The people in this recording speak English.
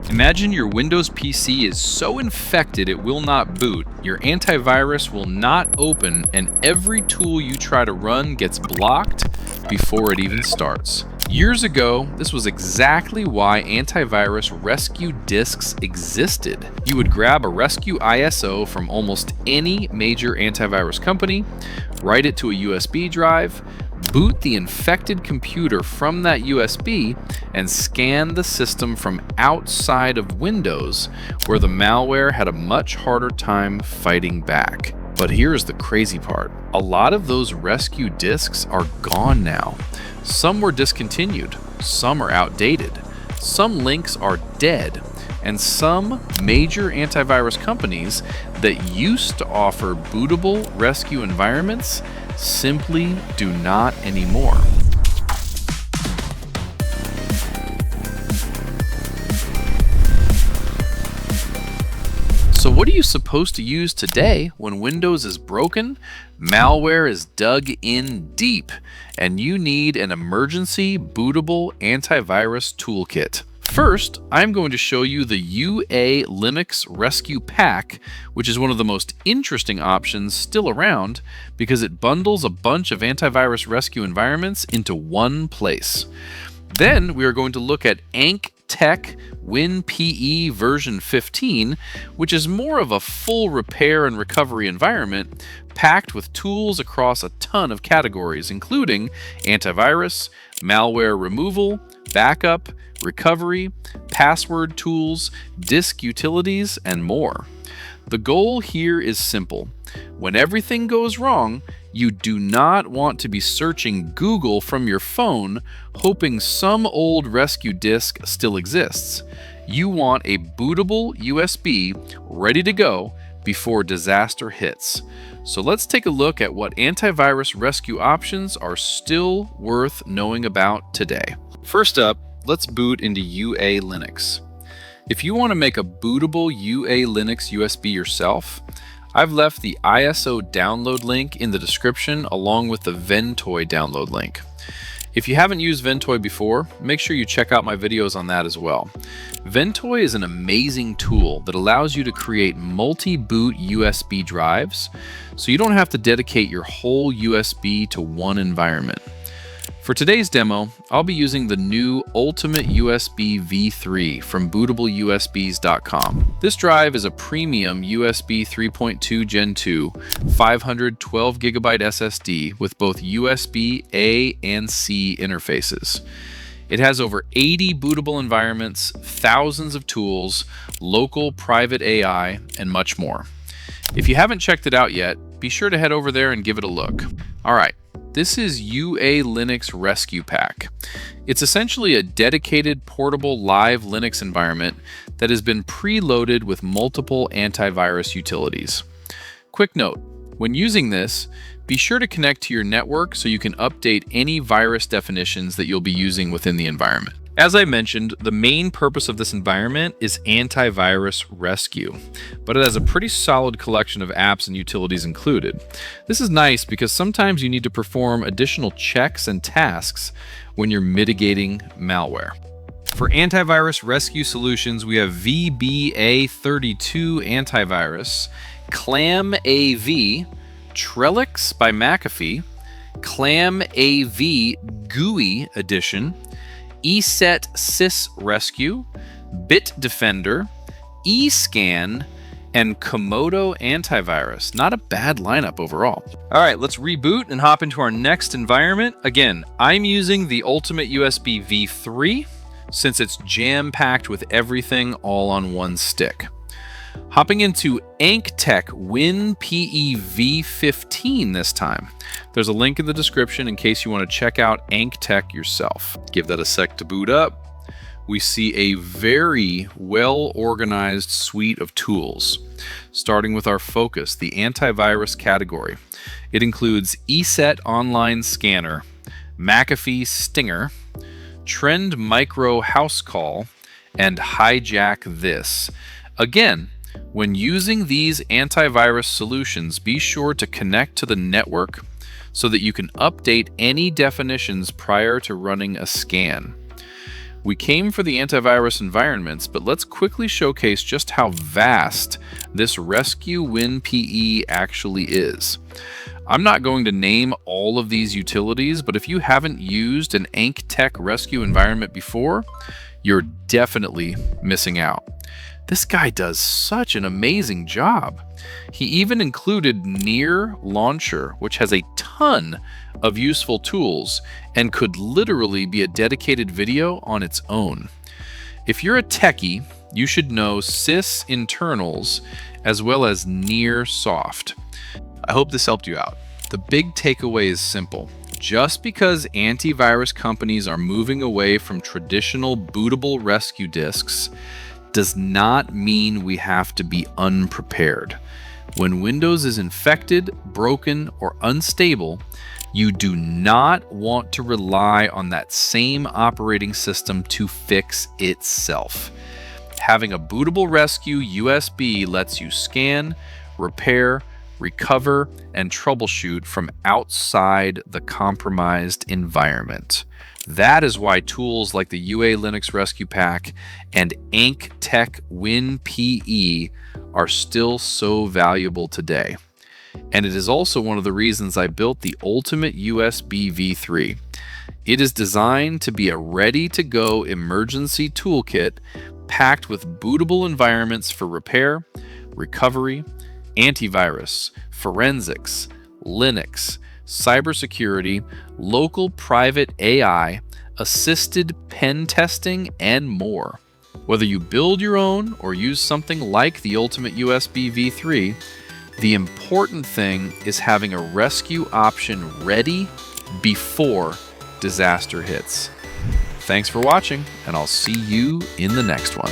Imagine your Windows PC is so infected it will not boot, your antivirus will not open, and every tool you try to run gets blocked before it even starts. Years ago, this was exactly why antivirus rescue disks existed. You would grab a rescue ISO from almost any major antivirus company, write it to a USB drive, boot the infected computer from that USB, and scan the system from outside of Windows, where the malware had a much harder time fighting back. But here's the crazy part. A lot of those rescue disks are gone now. Some were discontinued, some are outdated, some links are dead, and some major antivirus companies that used to offer bootable rescue environments simply do not anymore. So what are you supposed to use today when Windows is broken, malware is dug in deep, and you need an emergency bootable antivirus toolkit? First, I'm going to show you the UA Linux Rescue Pack, which is one of the most interesting options still around because it bundles a bunch of antivirus rescue environments into one place. Then we are going to look at AnkTech WinPE version 15, which is more of a full repair and recovery environment packed with tools across a ton of categories, including antivirus, malware removal, backup, recovery, password tools, disk utilities, and more. The goal here is simple. When everything goes wrong, you do not want to be searching Google from your phone hoping some old rescue disk still exists. You want a bootable USB ready to go before disaster hits. So let's take a look at what antivirus rescue options are still worth knowing about today. First up, let's boot into UA Linux. If you want to make a bootable UA Linux USB yourself, I've left the ISO download link in the description along with the Ventoy download link. If you haven't used Ventoy before, make sure you check out my videos on that as well. Ventoy is an amazing tool that allows you to create multi-boot USB drives, so you don't have to dedicate your whole USB to one environment. For today's demo, I'll be using the new Ultimate USB v3 from bootable.usbs.com. This drive is a premium USB 3.2 Gen 2 512GB SSD with both USB A and C interfaces. It has over 80 bootable environments, thousands of tools, local private AI, and much more. If you haven't checked it out yet, be sure to head over there and give it a look. All right. This is UA Linux Rescue Pack. It's essentially a dedicated portable live Linux environment that has been preloaded with multiple antivirus utilities. Quick note, when using this, be sure to connect to your network so you can update any virus definitions that you'll be using within the environment. As I mentioned, the main purpose of this environment is antivirus rescue, but it has a pretty solid collection of apps and utilities included. This is nice because sometimes you need to perform additional checks and tasks when you're mitigating malware. For antivirus rescue solutions, we have VBA32 Antivirus, ClamAV, Trellix by McAfee, ClamAV GUI Edition, ESET Sys Rescue, Bitdefender, eScan, and Komodo Antivirus. Not a bad lineup overall. All right, let's reboot and hop into our next environment. Again, I'm using the Ultimate USB v3 since it's jam-packed with everything all on one stick. Hopping into AnkTech WinPE v15 this time. There's a link in the description in case you want to check out AnkTech yourself. Give that a sec to boot up. We see a very well-organized suite of tools, starting with our focus, the antivirus category. It includes ESET Online Scanner, McAfee Stinger, Trend Micro House Call, and Hijack This. Again, when using these antivirus solutions, be sure to connect to the network so that you can update any definitions prior to running a scan. We came for the antivirus environments, but let's quickly showcase just how vast this Rescue WinPE actually is. I'm not going to name all of these utilities, but if you haven't used an AnkTech Rescue environment before, you're definitely missing out. This guy does such an amazing job. He even included Near Launcher, which has a ton of useful tools and could literally be a dedicated video on its own. If you're a techie, you should know sys internals as well as Near Soft. I hope this helped you out. The big takeaway is simple. Just because antivirus companies are moving away from traditional bootable rescue disks does not mean we have to be unprepared. When Windows is infected, broken, or unstable, you do not want to rely on that same operating system to fix itself. Having a bootable rescue USB lets you scan, repair, recover, and troubleshoot from outside the compromised environment. That is why tools like the UA Linux Rescue Pack and AnkTech WinPE are still so valuable today. And it is also one of the reasons I built the Ultimate USB v3. It is designed to be a ready-to-go emergency toolkit packed with bootable environments for repair, recovery, antivirus, forensics, Linux, cybersecurity, local private AI, assisted pen testing, and more. Whether you build your own or use something like the Ultimate USB v3, the important thing is having a rescue option ready before disaster hits. Thanks for watching, and I'll see you in the next one.